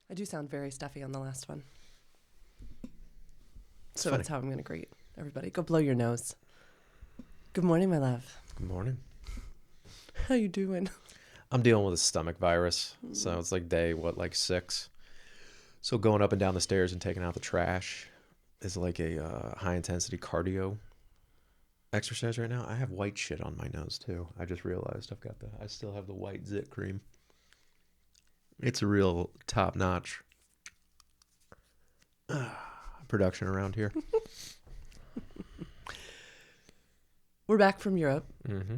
I do sound very stuffy on the last one. It's So funny. that's how I'm going to greet everybody. Go blow your nose. Good morning, my love. Good morning. How you doing? I'm dealing with a stomach virus. So it's like day, 6? So going up and down the stairs and taking out the trash is like a high-intensity cardio exercise right now. I have white shit on my nose, too. I just realized I still have the white zit cream. It's a real top-notch production around here. We're back from Europe. Mm-hmm.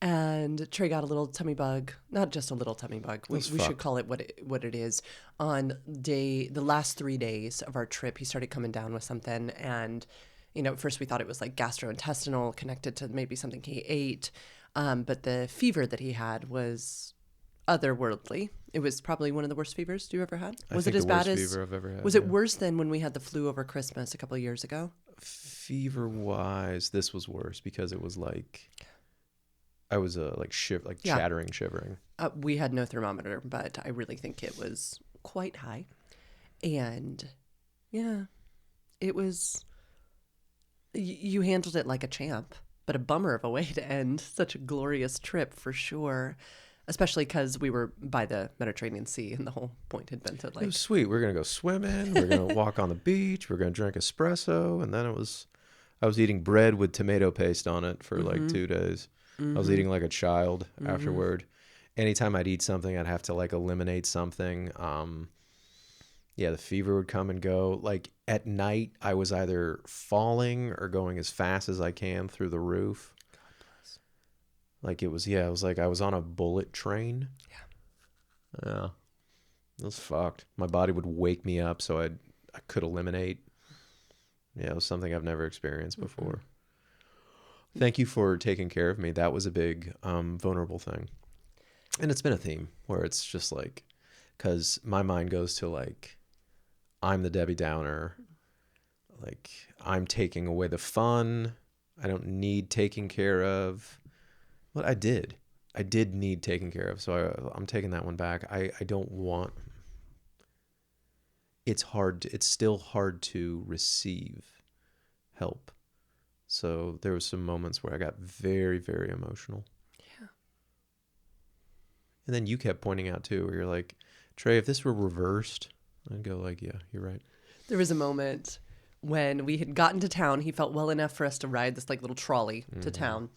And Trey got a little tummy bug. Not just a little tummy bug. We should call it what it is. On the last 3 days of our trip, he started coming down with something. And, at first we thought it was like gastrointestinal, connected to maybe something he ate. But the fever that he had was otherworldly. It was probably one of the worst fevers you ever had. Was it as bad as fever I've ever had? Was it worse than when we had the flu over Christmas a couple of years ago? Fever-wise, this was worse because it was like I was chattering, shivering. We had no thermometer, but I really think it was quite high. And yeah, it was, you handled it like a champ, but a bummer of a way to end such a glorious trip for sure. Especially because we were by the Mediterranean Sea, and the whole point had been to It was sweet. We're gonna go swimming. We're gonna walk on the beach. We're gonna drink espresso, and then I was eating bread with tomato paste on it for like 2 days. I was eating like a child afterward. Anytime I'd eat something, I'd have to like eliminate something. The fever would come and go. Like at night, I was either falling or going as fast as I can through the roof. Like it was like I was on a bullet train. Yeah. It was fucked. My body would wake me up so I could eliminate. Yeah, it was something I've never experienced before. Thank you for taking care of me. That was a big vulnerable thing. And it's been a theme where it's just like, because my mind goes to like, I'm the Debbie Downer. Like, I'm taking away the fun. I don't need taking care of. But I did need taken care of. So I'm taking that one back. I don't want, it's still hard to receive help. So there was some moments where I got very, very emotional. Yeah. And then you kept pointing out too, where you're like, Trey, if this were reversed, I'd go like, yeah, you're right. There was a moment when we had gotten to town. He felt well enough for us to ride this like little trolley to town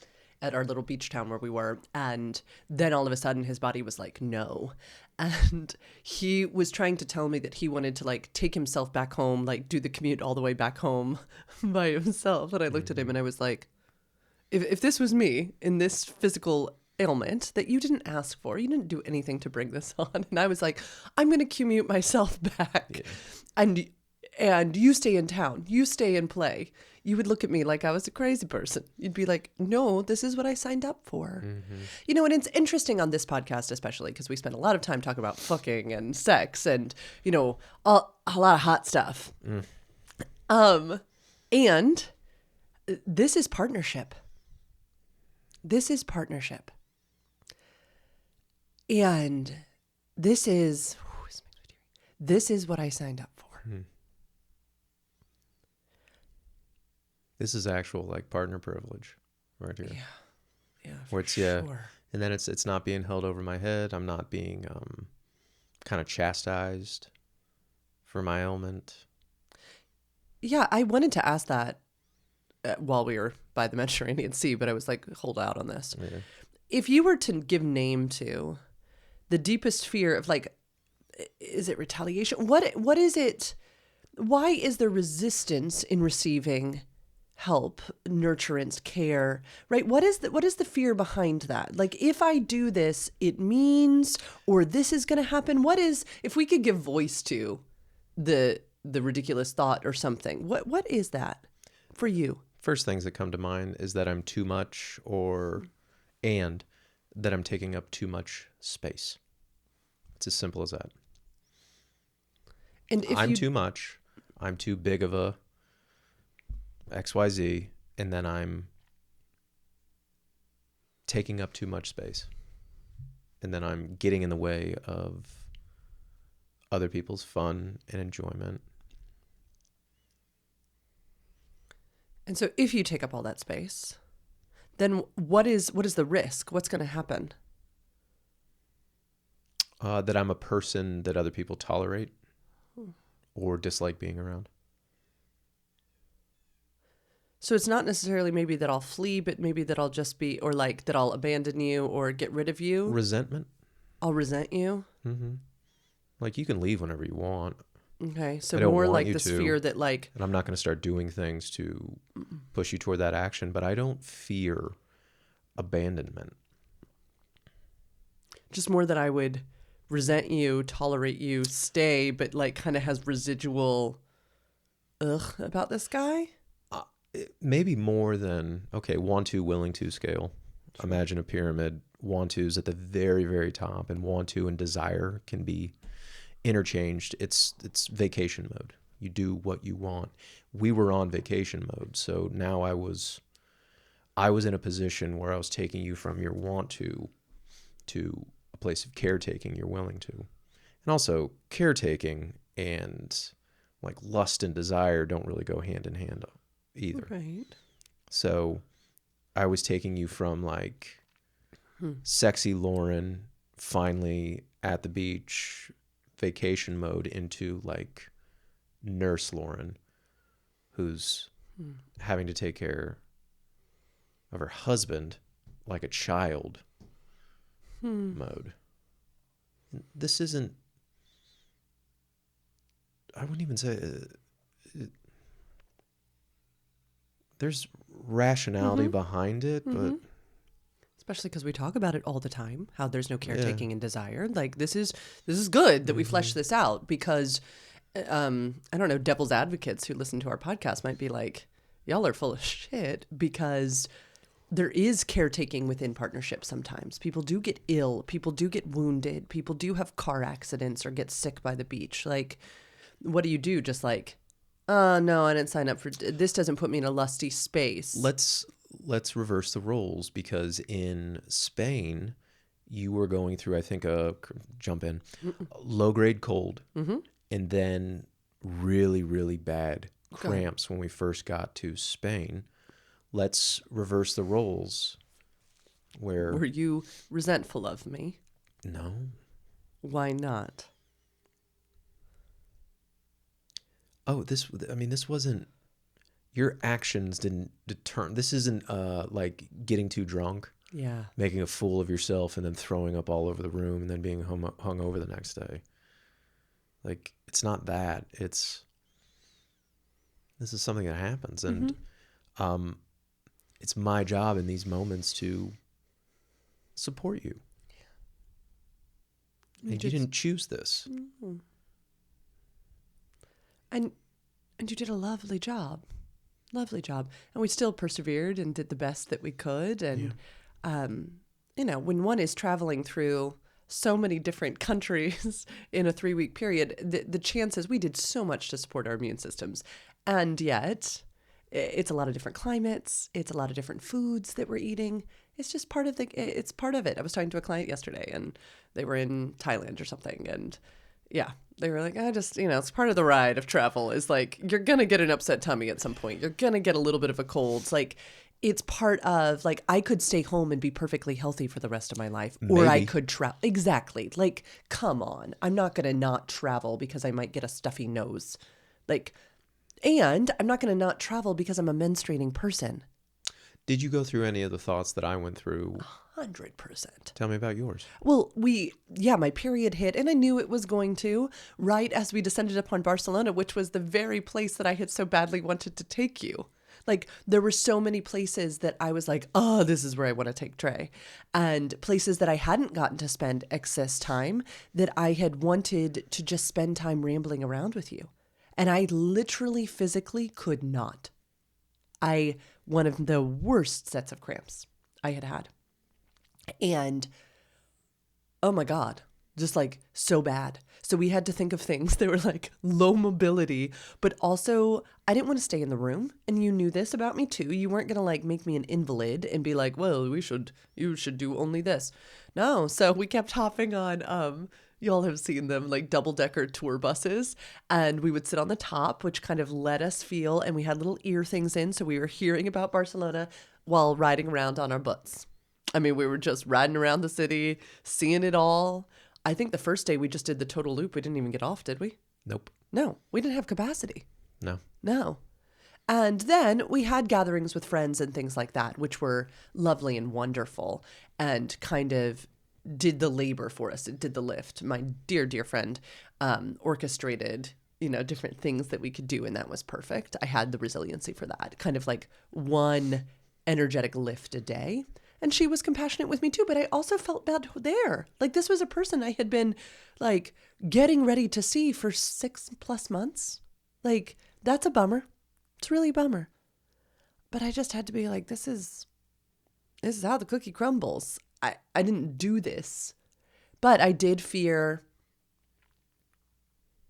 at our little beach town where we were. And then all of a sudden his body was like, no. And he was trying to tell me that he wanted to like take himself back home, like do the commute all the way back home by himself. And I looked at him and I was like, if this was me in this physical ailment that you didn't ask for, you didn't do anything to bring this on. And I was like, I'm going to commute myself back. Yeah. And you stay in town, you stay and play. You would look at me like I was a crazy person. You'd be like, no, this is what I signed up for. And it's interesting on this podcast, especially because we spend a lot of time talking about fucking and sex and, a lot of hot stuff. And this is partnership. This is partnership. And this is what I signed up for. This is actual like partner privilege right here. Yeah. Where it's sure. And then it's not being held over my head. I'm not being kind of chastised for my ailment. Yeah, I wanted to ask that while we were by the Mediterranean Sea, but I was like, hold out on this. Yeah. If you were to give name to the deepest fear of like, is it retaliation? What is it? Why is there resistance in receiving help, nurturance, care, right? What is the fear behind that? Like, if I do this, it means, or this is going to happen. If we could give voice to the ridiculous thought or something, what is that for you? First things that come to mind is that I'm too much and that I'm taking up too much space. It's as simple as that. And if I'm too much, I'm too big of a XYZ, and then I'm taking up too much space. And then I'm getting in the way of other people's fun and enjoyment. And so if you take up all that space, then what is the risk? What's going to happen? That I'm a person that other people tolerate or dislike being around. So it's not necessarily maybe that I'll flee, but maybe that I'll just be, or like that I'll abandon you or get rid of you. Resentment. I'll resent you. Mm-hmm. Like you can leave whenever you want. Okay, so I don't more want like you this to. fear that like, And I'm not going to start doing things to push you toward that action, but I don't fear abandonment. just more that I would resent you, tolerate you, stay, but like kind of has residual ugh about this guy. Maybe more than, okay, want to, willing to scale. Sure. Imagine a pyramid. Want to is at the very, very top, and want to and desire can be interchanged. It's vacation mode. You do what you want. We were on vacation mode, so now I was in a position where I was taking you from your want to a place of caretaking. You're willing to, and also caretaking and like lust and desire don't really go hand in hand either. Right. So I was taking you from like sexy Lauren finally at the beach vacation mode into like nurse Lauren who's having to take care of her husband like a child mode. This isn't, I wouldn't even say there's rationality behind it, but especially because we talk about it all the time, how there's no caretaking and desire. Like this is good that we flesh this out because, I don't know, devil's advocates who listen to our podcast might be like, y'all are full of shit because there is caretaking within partnerships sometimes. People do get ill. People do get wounded. People do have car accidents or get sick by the beach. Like, what do? Just like, no, I didn't sign up for this. Doesn't put me in a lusty space. Let's reverse the roles, because in Spain, you were going through, I think, low grade cold, and then really, really bad cramps when we first got to Spain. Let's reverse the roles. Were you resentful of me? No. Why not? Oh, this wasn't, your actions didn't determine, this isn't like getting too drunk, making a fool of yourself and then throwing up all over the room and then being hung over the next day. Like, it's not that. This is something that happens. And it's my job in these moments to support you. And you didn't choose this. And you did a lovely job. And we still persevered and did the best that we could. And, when one is traveling through so many different countries in a 3-week period, the chances, we did so much to support our immune systems. And yet it's a lot of different climates. It's a lot of different foods that we're eating. It's just part of it. I was talking to a client yesterday and they were in Thailand or something. And they were like, it's part of the ride of travel is like, you're going to get an upset tummy at some point. You're going to get a little bit of a cold. It's like, it's part of, like, I could stay home and be perfectly healthy for the rest of my life. Maybe. Or I could travel. Exactly. Like, come on. I'm not going to not travel because I might get a stuffy nose. Like, and I'm not going to not travel because I'm a menstruating person. Did you go through any of the thoughts that I went through? 100%. Tell me about yours. Well, my period hit, and I knew it was going to, right as we descended upon Barcelona, which was the very place that I had so badly wanted to take you. Like, there were so many places that I was like, oh, this is where I want to take Trey. And places that I hadn't gotten to spend excess time, that I had wanted to just spend time rambling around with you. And I literally physically could not. One of the worst sets of cramps I had had. And, oh my God, just like so bad. So we had to think of things that were like low mobility, but also I didn't want to stay in the room. And you knew this about me too. You weren't going to like make me an invalid and be like, well, you should do only this. No. So we kept hopping on You all have seen them, like double-decker tour buses. And we would sit on the top, which kind of let us feel, and we had little ear things in, so we were hearing about Barcelona while riding around on our butts. I mean, we were just riding around the city, seeing it all. I think the first day we just did the total loop. We didn't even get off, did we? Nope. No, we didn't have capacity. No. No. And then we had gatherings with friends and things like that, which were lovely and wonderful and kind of did the labor for us. It did the lift. My dear, dear friend orchestrated, different things that we could do, and that was perfect. I had the resiliency for that, kind of like one energetic lift a day. And she was compassionate with me too, but I also felt bad there. Like, this was a person I had been like getting ready to see for 6+ months. Like, that's a bummer. It's really a bummer. But I just had to be like, this is how the cookie crumbles. I didn't do this, but I did fear.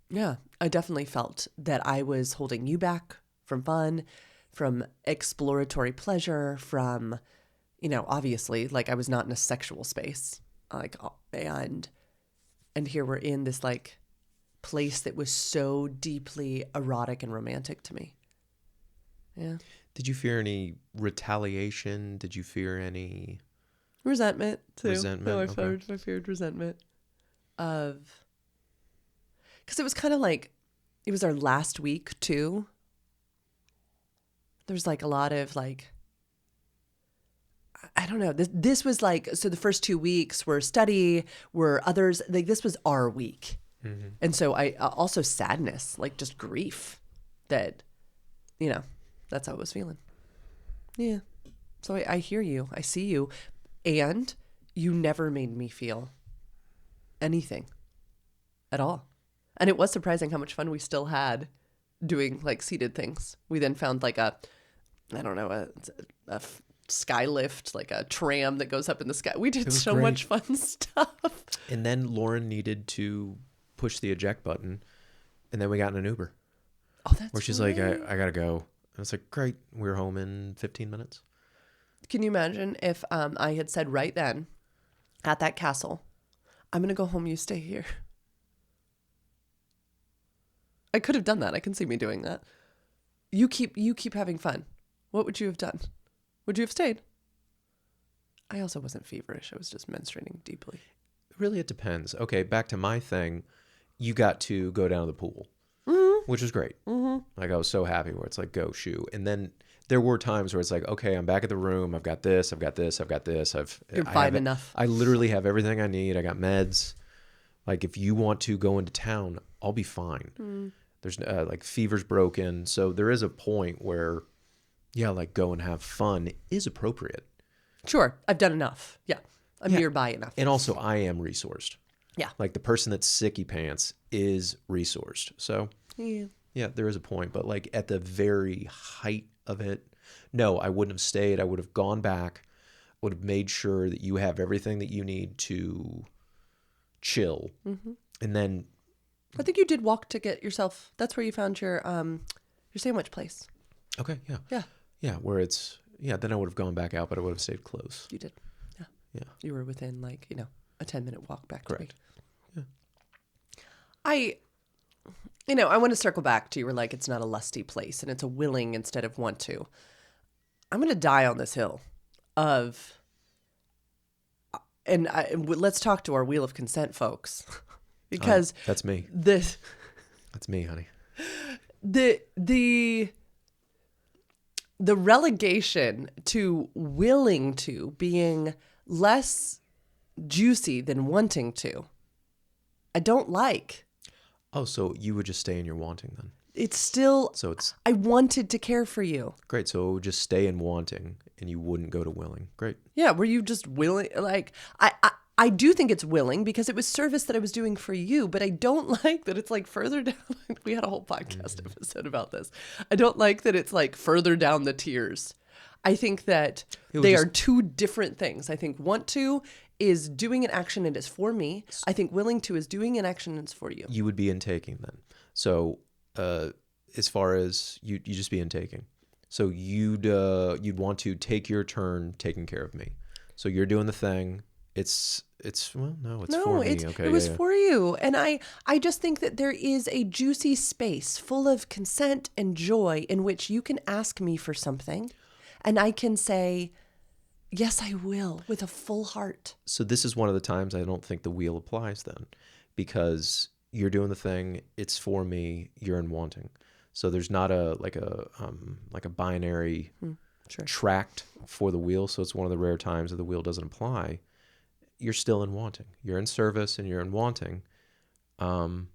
Yeah, I definitely felt that I was holding you back from fun, from exploratory pleasure, from, obviously, like, I was not in a sexual space, like, and here we're in this like place that was so deeply erotic and romantic to me. Yeah. Did you fear any retaliation? Did you fear any resentment too? Resentment. No, Okay. I feared resentment because it was kind of like, it was our last week too. There's like a lot of like, I don't know. This was like, so the first 2 weeks were study, were others, like this was our week. Mm-hmm. And so I also sadness, like just grief that, that's how I was feeling. Yeah. So I hear you. I see you. And you never made me feel anything at all. And it was surprising how much fun we still had doing like seated things. We then found like a sky lift, like a tram that goes up in the sky. We did so great. much fun stuff. And then Lauren needed to push the eject button, and then we got in an Uber. Oh, that's where she's right. like, I gotta go. And it's like, great, we're home in 15 minutes. Can you imagine if I had said right then at that castle, I'm going to go home, you stay here. I could have done that. I can see me doing that. You keep having fun. What would you have done? Would you have stayed? I also wasn't feverish. I was just menstruating deeply. Really, it depends. Okay, back to my thing. You got to go down to the pool, which was great. Mm-hmm. Like, I was so happy where it's like, go, shoo. And then there were times where it's like, okay, I'm back at the room. I've got this. You're fine enough. I literally have everything I need. I got meds. Like, if you want to go into town, I'll be fine. There's like fever's broken. So there is a point where, yeah, like go and have fun is appropriate. Sure. I've done enough. Yeah. I'm nearby enough. And also I am resourced. Yeah. Like the person that's sicky pants is resourced. So yeah, there is a point. But like at the very height of it, no, I wouldn't have stayed. I would have gone back, would have made sure that you have everything that you need to chill. Mm-hmm. And then I think you did walk to get yourself. That's where you found your sandwich place. Okay, yeah. Yeah. Yeah, where it's, then I would have gone back out, but I would have stayed close. You did. Yeah. Yeah. You were within like, a 10-minute walk back Correct. to me. Yeah. I want to circle back to you were like, it's not a lusty place and it's a willing instead of want to. I'm going to die on this hill of, and let's talk to our wheel of consent folks. Because that's me. That's me, honey. The relegation to willing to being less juicy than wanting to, I don't like. Oh, so you would just stay in your wanting then? It's still, so it's I wanted to care for you. Great. So it would just stay in wanting and you wouldn't go to willing. Great. Yeah. Were you just willing? Like, I do think it's willing because it was service that I was doing for you, but I don't like that it's like further down. We had a whole podcast episode about this. I don't like that it's like further down the tiers. I think that they are two different things. I think want to is doing an action and it's for me. I think willing to is doing an action and it's for you. You would be in taking then. So as far as you just be in taking. So you'd want to take your turn taking care of me. So you're doing the thing well, no, it's No, for me. Okay, it was yeah. for you. And I just think that there is a juicy space full of consent and joy in which you can ask me for something and I can say, yes, I will, with a full heart. So this is one of the times I don't think the wheel applies then, because you're doing the thing, it's for me, you're in wanting. So there's not a binary Sure. tract for the wheel. So it's one of the rare times that the wheel doesn't apply. You're still in wanting. You're in service and you're in wanting. And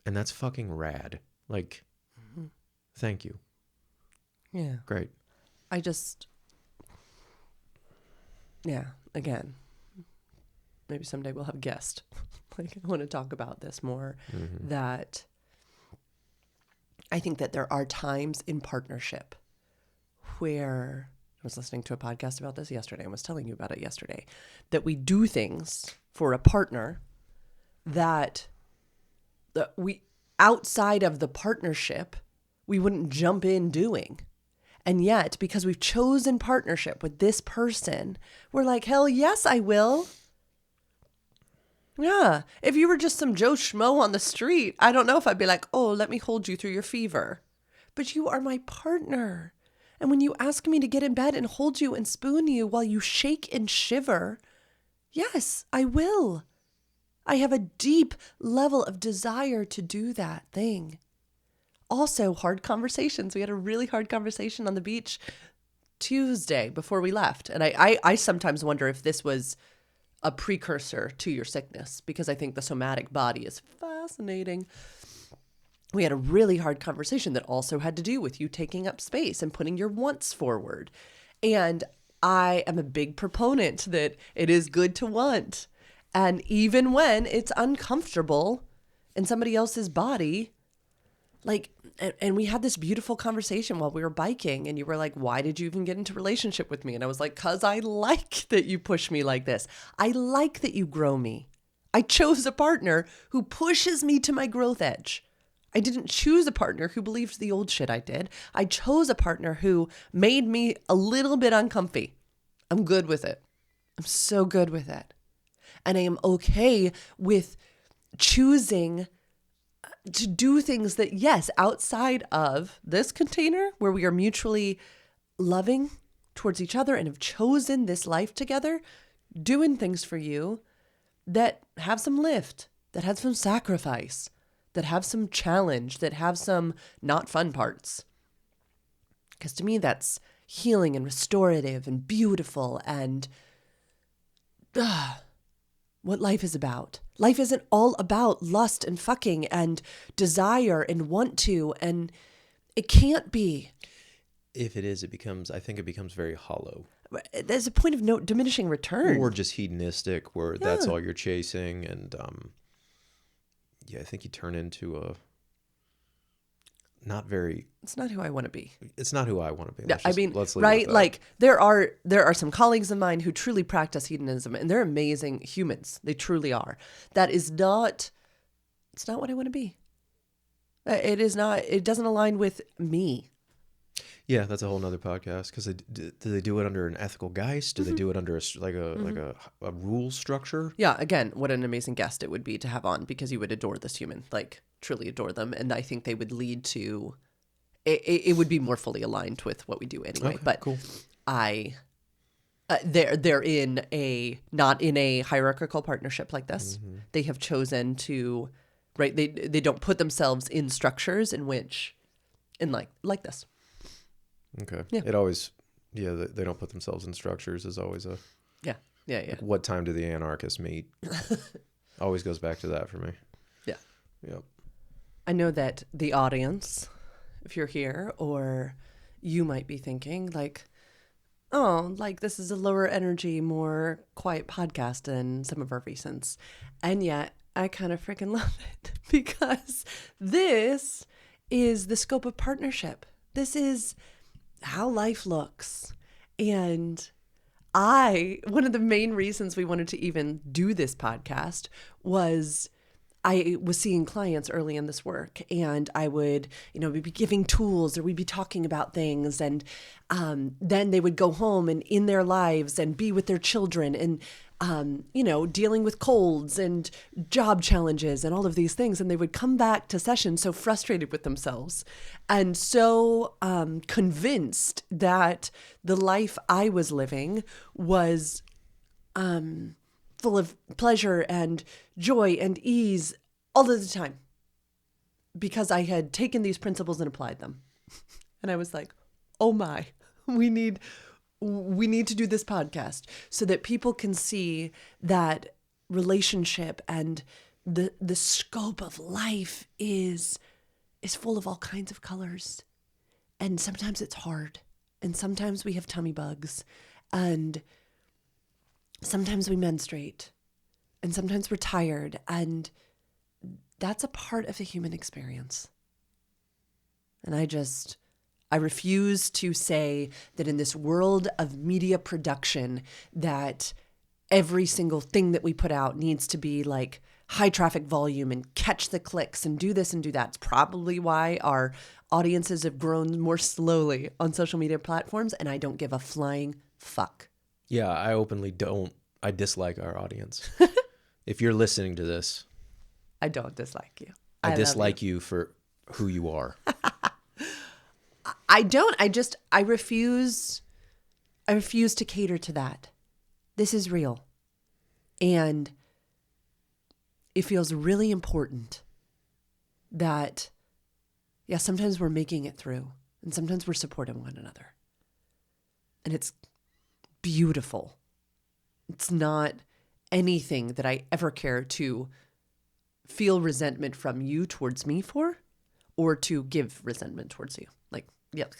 that's fucking rad. Like, thank you. Yeah. Great. Again, maybe someday we'll have a guest. Like, I want to talk about this more, that I think that there are times in partnership where, I was listening to a podcast about this yesterday and was telling you about it yesterday, that we do things for a partner that we, outside of the partnership, we wouldn't jump in doing. And yet, because we've chosen partnership with this person, we're like, hell yes, I will. Yeah. If you were just some Joe Schmo on the street, I don't know if I'd be like, oh, let me hold you through your fever. But you are my partner. And when you ask me to get in bed and hold you and spoon you while you shake and shiver, yes, I will. I have a deep level of desire to do that thing. Also, hard conversations. We had a really hard conversation on the beach Tuesday before we left. And I sometimes wonder if this was a precursor to your sickness, because I think the somatic body is fascinating. We had a really hard conversation that also had to do with you taking up space and putting your wants forward. And I am a big proponent that it is good to want. And even when it's uncomfortable in somebody else's body, like, and we had this beautiful conversation while we were biking, and you were like, why did you even get into a relationship with me? And I was like, 'cause I like that you push me like this. I like that you grow me. I chose a partner who pushes me to my growth edge. I didn't choose a partner who believes the old shit I did. I chose a partner who made me a little bit uncomfy. I'm good with it. I'm so good with it. And I am okay with choosing to do things that, yes, outside of this container where we are mutually loving towards each other and have chosen this life together, doing things for you that have some lift, that have some sacrifice, that have some challenge, that have some not fun parts. Because to me, that's healing and restorative and beautiful and what life is about. Life isn't all about lust and fucking and desire and want to, and it can't be. If it is, I think it becomes very hollow. There's a point of no diminishing return. Or just hedonistic, where that's all you're chasing. And I think you turn into It's not who I want to be. It's not who I want to be. Let's leave it right? at that. Like, there are some colleagues of mine who truly practice hedonism, and they're amazing humans. They truly are. That is not, it's not what I want to be. It is not, it doesn't align with me. Yeah, that's a whole nother podcast. Because do they do it under an ethical geist? Do they do it under a rule structure? Yeah, again, what an amazing guest it would be to have on, because you would adore this human, like truly adore them. And I think they would lead to, it would be more fully aligned with what we do anyway. Okay, but cool. They're not in a hierarchical partnership like this. Mm-hmm. They have chosen to, right? They don't put themselves in structures in which, like this. Okay. Yeah. It always, they don't put themselves in structures is always a... Yeah. Like, what time do the anarchists meet? Always goes back to that for me. Yeah. Yep. I know that the audience, if you're here, or you might be thinking like, oh, like this is a lower energy, more quiet podcast than some of our recents. And yet I kind of freaking love it, because this is the scope of partnership. This is how life looks. And one of the main reasons we wanted to even do this podcast was I was seeing clients early in this work, and I would, we'd be giving tools or we'd be talking about things. And then they would go home and in their lives and be with their children and, dealing with colds and job challenges and all of these things. And they would come back to session so frustrated with themselves and so convinced that the life I was living was full of pleasure and joy and ease all of the time because I had taken these principles and applied them. And I was like, oh my, we need to do this podcast so that people can see that relationship and the scope of life is full of all kinds of colors. And sometimes it's hard. And sometimes we have tummy bugs. And sometimes we menstruate. And sometimes we're tired. And that's a part of the human experience. And I refuse to say that in this world of media production that every single thing that we put out needs to be like high traffic volume and catch the clicks and do this and do that. It's probably why our audiences have grown more slowly on social media platforms, and I don't give a flying fuck. Yeah, I openly don't. I dislike our audience. If you're listening to this, I don't dislike you. I dislike you for who you are. I don't. I refuse to cater to that. This is real. And it feels really important that, yeah, sometimes we're making it through and sometimes we're supporting one another. And it's beautiful. It's not anything that I ever care to feel resentment from you towards me for, or to give resentment towards you. Like, yuck.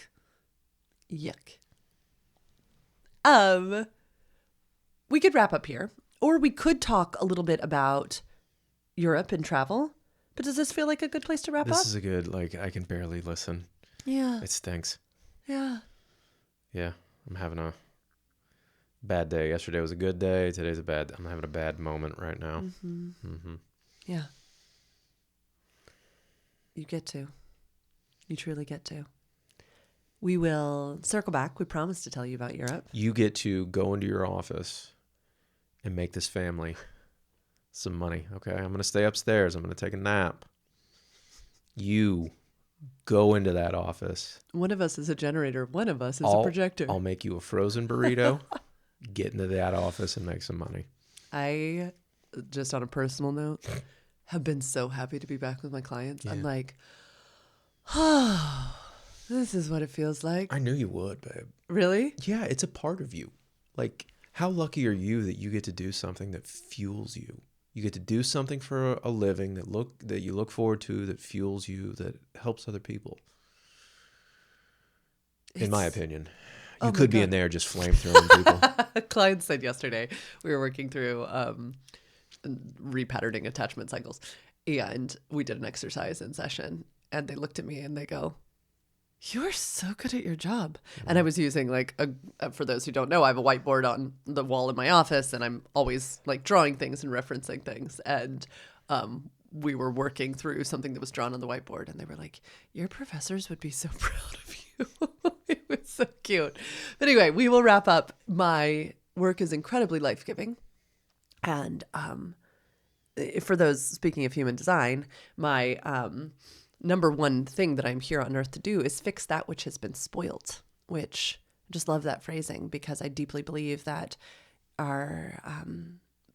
We could wrap up here, or we could talk a little bit about Europe and travel. But does this feel like a good place to wrap up? This is a good, I can barely listen. Yeah. It stinks. Yeah. Yeah. I'm having a bad day. Yesterday was a good day. Today's I'm having a bad moment right now. Mm-hmm. Mm-hmm. Yeah. You get to. You truly get to. We will circle back. We promise to tell you about Europe. You get to go into your office and make this family some money. Okay, I'm going to stay upstairs. I'm going to take a nap. You go into that office. One of us is a generator. One of us is a projector. I'll make you a frozen burrito. Get into that office and make some money. I, just on a personal note, have been so happy to be back with my clients. Yeah. I'm like, oh, this is what it feels like. I knew you would, babe. Really? Yeah, it's a part of you. Like, how lucky are you that you get to do something that fuels you? You get to do something for a living that you look forward to, that fuels you, that helps other people. In my opinion. You could be in there just flamethrowing people. A client said yesterday, we were working through repatterning attachment cycles, and we did an exercise in session, and they looked at me and they go, "You are so good at your job." Mm-hmm. And I was using for those who don't know, I have a whiteboard on the wall in my office, and I'm always drawing things and referencing things. And we were working through something that was drawn on the whiteboard, and they were like, "Your professors would be so proud of you." It was so cute. But anyway, we will wrap up. My work is incredibly life-giving. And for those, speaking of human design, my number one thing that I'm here on earth to do is fix that which has been spoiled, which I just love that phrasing because I deeply believe that our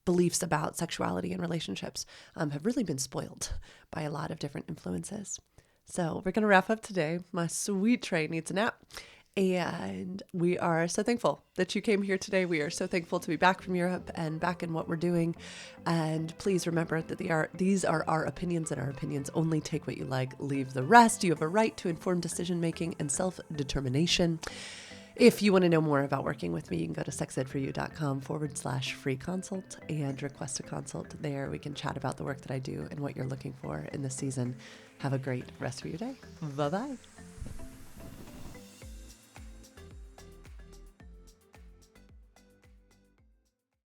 beliefs about sexuality and relationships have really been spoiled by a lot of different influences. So we're going to wrap up today. My sweet Trey needs a nap. And we are so thankful that you came here today. We are so thankful to be back from Europe and back in what we're doing. And please remember that these are our opinions, and our opinions only. Take what you like, leave the rest. You have a right to informed decision-making and self-determination. If you want to know more about working with me, you can go to sexedforyou.com/free consult and request a consult. There we can chat about the work that I do and what you're looking for in this season. Have a great rest of your day. Bye-bye.